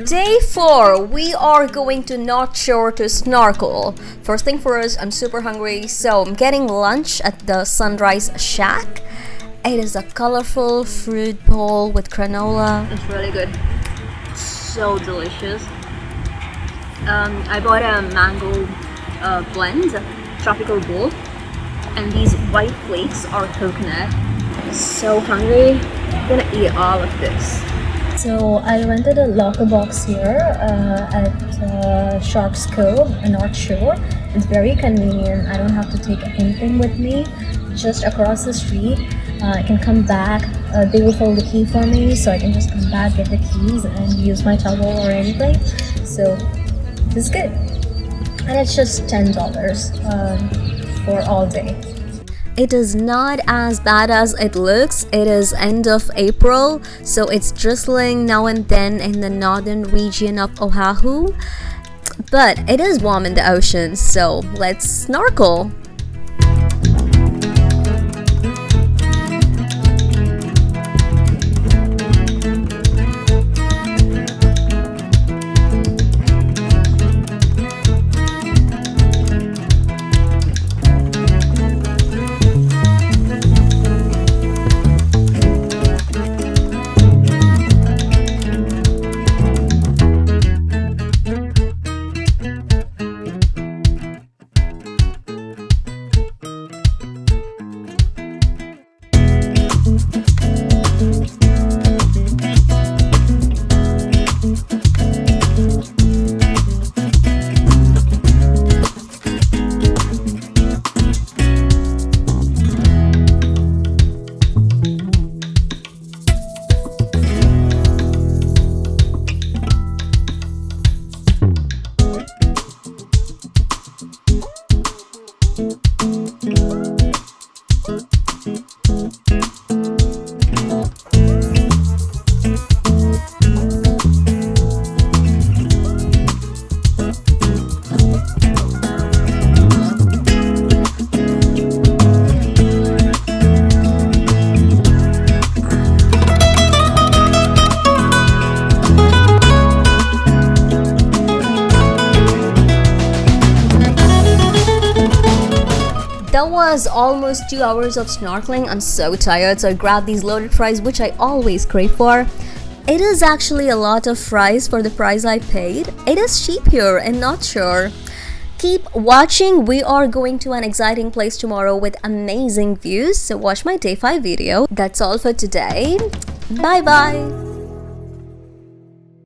Day 4, we are going to North Shore to snorkel. First thing first, I'm super hungry, so I'm getting lunch at the Sunrise Shack. It is a colorful fruit bowl with granola. It's really good. So delicious. I bought a mango blend, tropical bowl, and these white flakes are coconut. So hungry. I'm gonna eat all of this. So I rented a locker box here at Shark's Cove, North Shore. It's very convenient. I don't have to take anything with me. Just across the street, I can come back. They will hold the key for me, so I can just come back, get the keys, and use my towel or anything. So this is good, and it's just $10 for all day. It is not as bad as it looks. It is end of April, so it's drizzling now and then in the northern region of Oahu, but it is warm in the ocean, so let's snorkel. That was almost 2 hours of snorkeling. I'm so tired, so I grabbed these loaded fries, which I always crave for. It is actually a lot of fries for the price I paid. It is cheap here and North Shore. Keep watching. We are going to an exciting place tomorrow with amazing views, so watch my day 5 video. That's all for today. Bye bye.